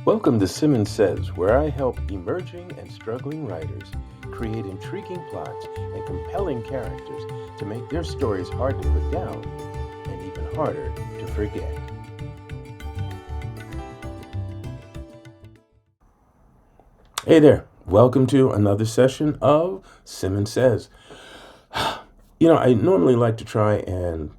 Welcome to Simmons Says, where I help emerging and struggling writers create intriguing plots and compelling characters to make their stories hard to put down and even harder to forget. Hey there, welcome to another session of Simmons Says. I normally like to try and,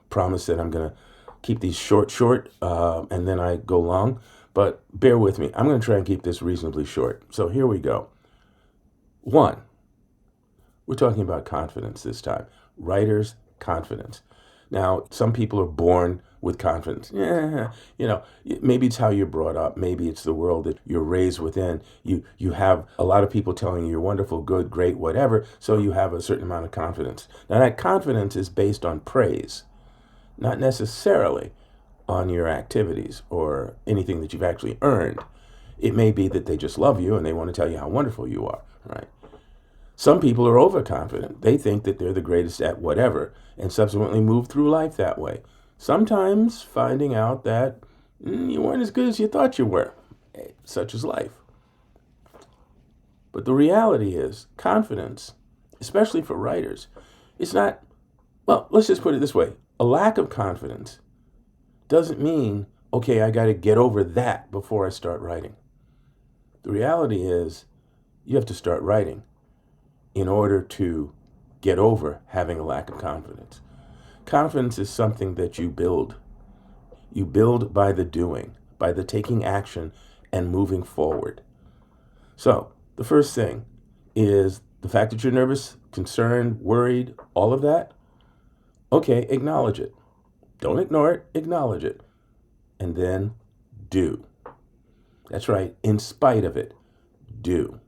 promise that I'm going to keep these short, and then I go long. But bear with me. I'm going to try and keep this reasonably short. So here we go. One, we're talking about confidence this time. Writer's confidence. Now, some people are born with confidence. Yeah, maybe it's how you're brought up. Maybe it's the world that you're raised within. You have a lot of people telling you you're wonderful, good, great, whatever, so you have a certain amount of confidence. Now, that confidence is based on praise, not necessarily on your activities or anything that you've actually earned. It may be that they just love you and they want to tell you how wonderful you are, right? Some people are overconfident. They think that they're the greatest at whatever and subsequently move through life that way. Sometimes finding out that you weren't as good as you thought you were. Such is life. But the reality is, confidence, especially for writers, it's not, well, let's just put it this way. A lack of confidence doesn't mean, okay, I got to get over that before I start writing. The reality is, you have to start writing in order to get over having a lack of confidence. Confidence is something that you build. You build by the doing, by the taking action and moving forward. So, the first thing is the fact that you're nervous, concerned, worried, all of that. Okay, acknowledge it. Don't ignore it, acknowledge it. And then do. That's right, in spite of it, do.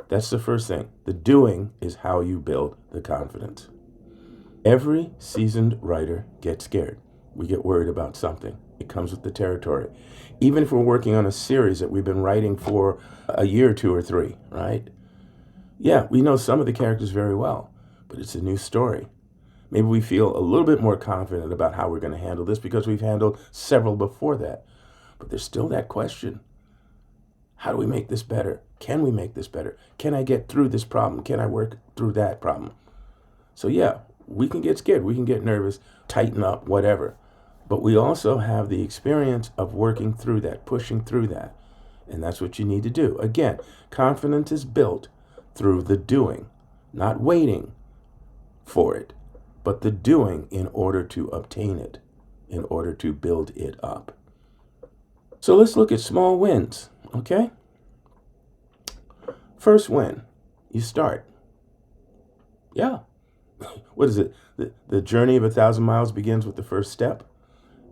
That's the first thing. The doing is how you build the confidence. Every seasoned writer gets scared. We get worried about something. It comes with the territory. Even if we're working on a series that we've been writing for a year, two, or three, right? Yeah, we know some of the characters very well, but it's a new story. Maybe we feel a little bit more confident about how we're going to handle this because we've handled several before that. But there's still that question. How do we make this better? Can we make this better? Can I get through this problem? Can I work through that problem? So yeah, we can get scared. We can get nervous, tighten up, whatever. But we also have the experience of working through that, pushing through that. And that's what you need to do. Again, confidence is built through the doing, not waiting for it, but the doing in order to obtain it, in order to build it up. So let's look at small wins, okay? First win, you start. Yeah. What is it? The journey of 1,000 miles begins with the first step?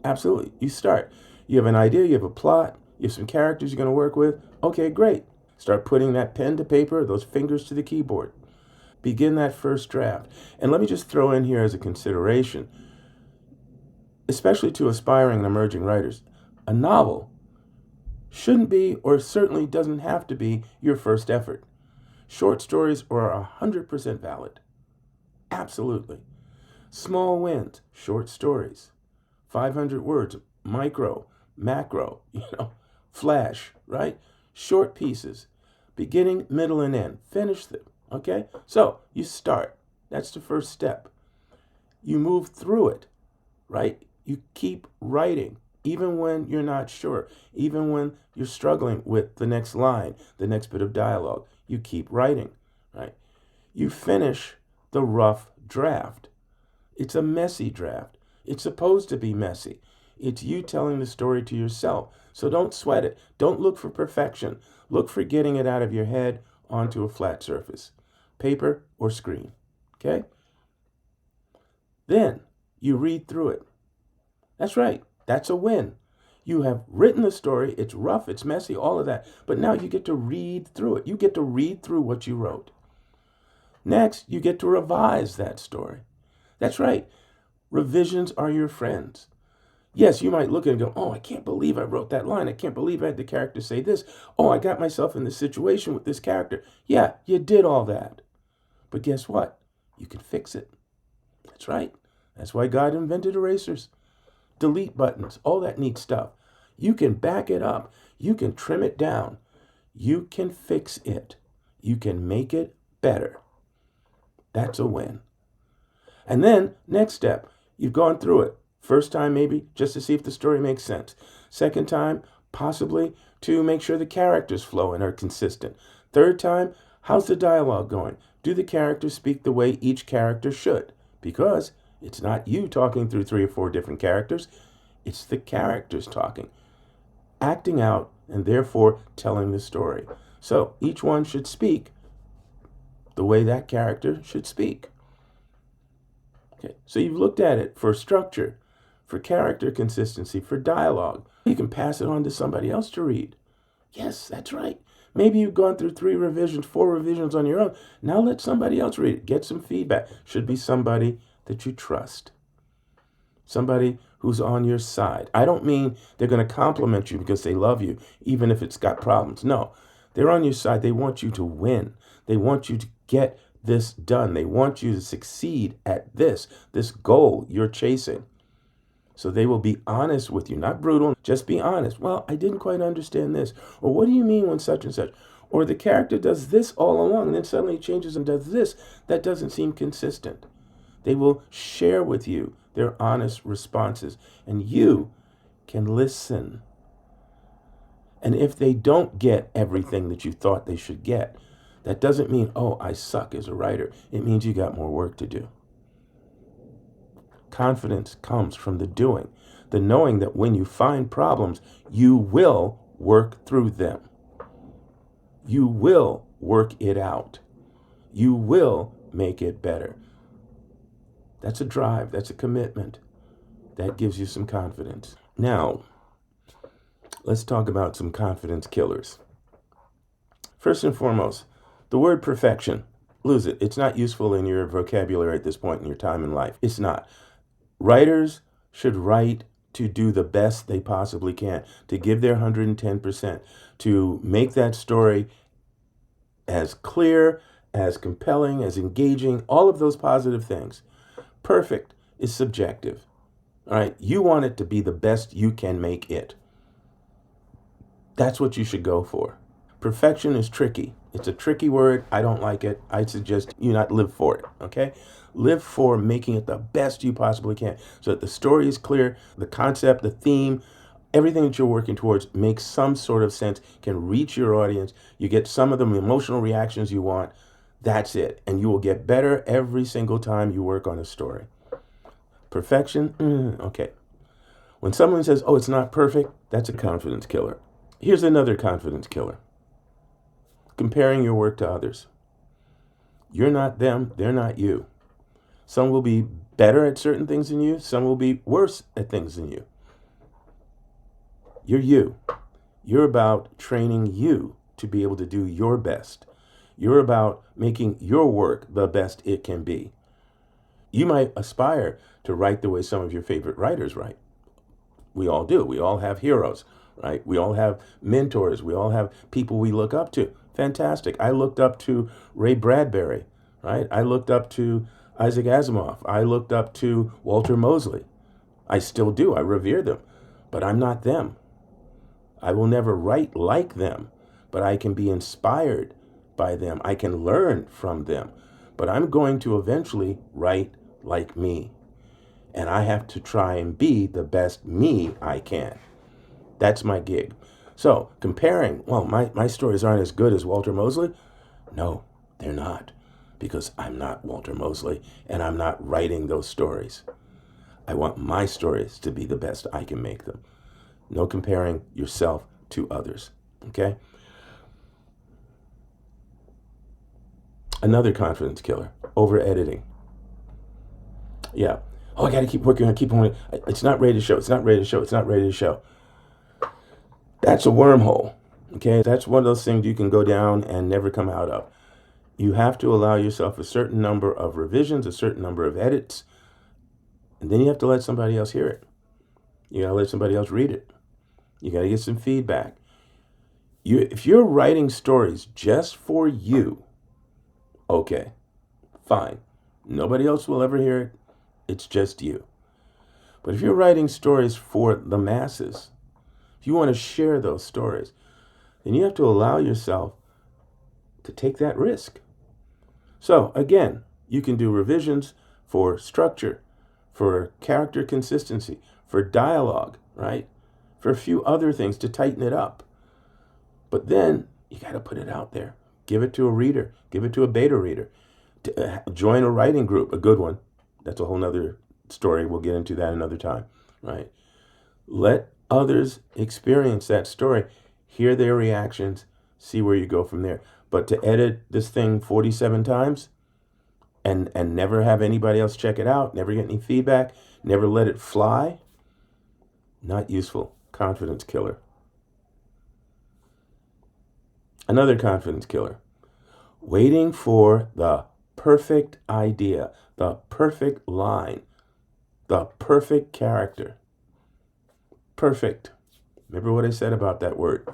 Absolutely. You start. You have an idea, you have a plot, you have some characters you're going to work with. Okay, great. Start putting that pen to paper, those fingers to the keyboard. Begin that first draft. And let me just throw in here as a consideration, especially to aspiring and emerging writers, a novel shouldn't be, or certainly doesn't have to be, your first effort. Short stories are 100% valid. Absolutely. Small wins, short stories, 500 words, micro, macro, flash, right? Short pieces, beginning, middle, and end. Finish them, okay? So you start. That's the first step. You move through it, right? You keep writing, even when you're not sure, even when you're struggling with the next line, the next bit of dialogue. You keep writing, right? You finish the rough draft. It's a messy draft. It's supposed to be messy. It's you telling the story to yourself. So don't sweat it. Don't look for perfection. Look for getting it out of your head onto a flat surface, paper or screen, okay? Then you read through it. That's right. That's a win. You have written the story. It's rough. It's messy, all of that. But now you get to read through it. You get to read through what you wrote. Next, you get to revise that story. That's right. Revisions are your friends. Yes, you might look at it and go, oh, I can't believe I wrote that line. I can't believe I had the character say this. Oh, I got myself in this situation with this character. Yeah, you did all that. But guess what? You can fix it. That's right. That's why God invented erasers, delete buttons, all that neat stuff. You can back it up. You can trim it down. You can fix it. You can make it better. That's a win. And then, next step, you've gone through it. First time, maybe, just to see if the story makes sense. Second time, possibly to make sure the characters flow and are consistent. Third time, how's the dialogue going? Do the characters speak the way each character should? Because it's not you talking through 3 or 4 different characters, it's the characters talking, acting out, and therefore telling the story. So each one should speak the way that character should speak. Okay, so you've looked at it for structure, for character consistency, for dialogue. You can pass it on to somebody else to read. Yes, that's right. Maybe you've gone through 3 revisions, 4 revisions on your own. Now let somebody else read it. Get some feedback. Should be somebody that you trust. Somebody who's on your side. I don't mean they're going to compliment you because they love you, even if it's got problems. No, they're on your side. They want you to win. They want you to get this done. They want you to succeed at this goal you're chasing. So they will be honest with you, not brutal, just be honest. Well, I didn't quite understand this. Or what do you mean when such and such? Or the character does this all along and then suddenly changes and does this. That doesn't seem consistent. They will share with you their honest responses, and you can listen. And if they don't get everything that you thought they should get, that doesn't mean, oh, I suck as a writer. It means you got more work to do. Confidence comes from the doing, the knowing that when you find problems, you will work through them. You will work it out. You will make it better. That's a drive. That's a commitment. That gives you some confidence. Now, let's talk about some confidence killers. First and foremost, the word perfection. Lose it. It's not useful in your vocabulary at this point in your time in life. It's not. Writers should write to do the best they possibly can, to give their 110%, to make that story as clear, as compelling, as engaging, all of those positive things. Perfect is subjective. All right, you want it to be the best you can make it. That's what you should go for. Perfection is tricky. It's a tricky word. I don't like it. I suggest you not live for it, okay? Live for making it the best you possibly can so that the story is clear, the concept, the theme, everything that you're working towards makes some sort of sense, can reach your audience. You get some of the emotional reactions you want. That's it. And you will get better every single time you work on a story. Perfection? Okay. When someone says, oh, it's not perfect, that's a confidence killer. Here's another confidence killer. Comparing your work to others. You're not them, they're not you. Some will be better at certain things than you, some will be worse at things than you. You're you. You're about training you to be able to do your best. You're about making your work the best it can be. You might aspire to write the way some of your favorite writers write. We all do. We all have heroes, right? We all have mentors. We all have people we look up to. Fantastic. I looked up to Ray Bradbury, right? I looked up to Isaac Asimov. I looked up to Walter Mosley. I still do. I revere them, but I'm not them. I will never write like them, but I can be inspired by them. I can learn from them, but I'm going to eventually write like me. And I have to try and be the best me I can. That's my gig. So comparing, well, my stories aren't as good as Walter Mosley. No, they're not, because I'm not Walter Mosley and I'm not writing those stories. I want my stories to be the best I can make them. No comparing yourself to others, okay? Another confidence killer, over editing. Yeah. Oh, I got to keep working on, keep on. It's not ready to show. It's not ready to show. It's not ready to show. That's a wormhole, okay? That's one of those things you can go down and never come out of. You have to allow yourself a certain number of revisions, a certain number of edits, and then you have to let somebody else hear it. You got to let somebody else read it. You got to get some feedback. If you're writing stories just for you, okay, fine. Nobody else will ever hear it. It's just you. But if you're writing stories for the masses, if you want to share those stories, then you have to allow yourself to take that risk. So again, you can do revisions for structure, for character consistency, for dialogue, right? For a few other things to tighten it up. But then you got to put it out there. Give it to a reader. Give it to a beta reader. Join a writing group, a good one. That's a whole nother story. We'll get into that another time, right? Let others experience that story, hear their reactions, see where you go from there. But to edit this thing 47 times and never have anybody else check it out, never get any feedback, never let it fly, not useful. Confidence killer. Another confidence killer. Waiting for the perfect idea, the perfect line, the perfect character. Perfect. Remember what I said about that word.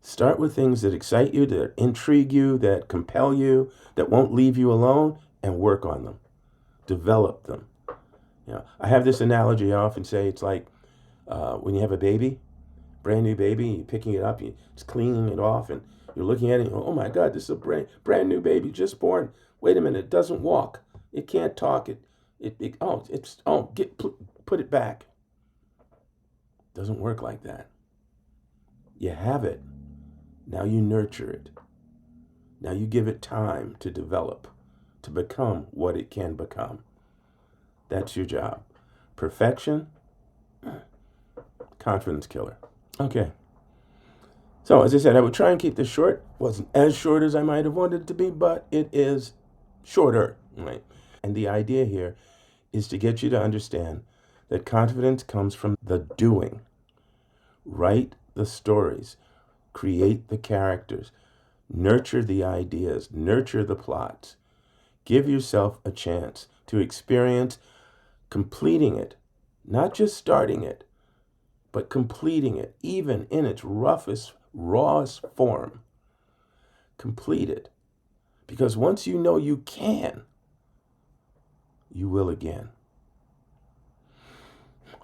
Start with things that excite you, that intrigue you, that compel you, that won't leave you alone, and work on them. Develop them. I have this analogy I often say. It's like when you have a baby, brand new baby, you're picking it up, you're just cleaning it off, and you're looking at it, and you go, oh my God, this is a brand new baby, just born. Wait a minute, it doesn't walk. It can't talk. Put it back. Doesn't work like that. You have it. Now you nurture it. Now you give it time to develop, to become what it can become. That's your job. Perfection, confidence killer. Okay. So as I said, I would try and keep this short. Wasn't as short as I might have wanted it to be, but it is shorter, right? And the idea here is to get you to understand that confidence comes from the doing. Write the stories, create the characters, nurture the ideas, nurture the plots. Give yourself a chance to experience completing it, not just starting it, but completing it, even in its roughest, rawest form. Complete it. Because once you know you can, you will again.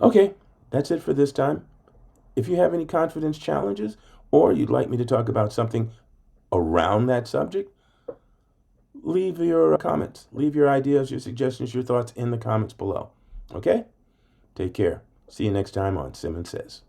Okay, that's it for this time. If you have any confidence challenges, or you'd like me to talk about something around that subject, leave your comments, leave your ideas, your suggestions, your thoughts in the comments below. Okay? Take care. See you next time on Simmons Says.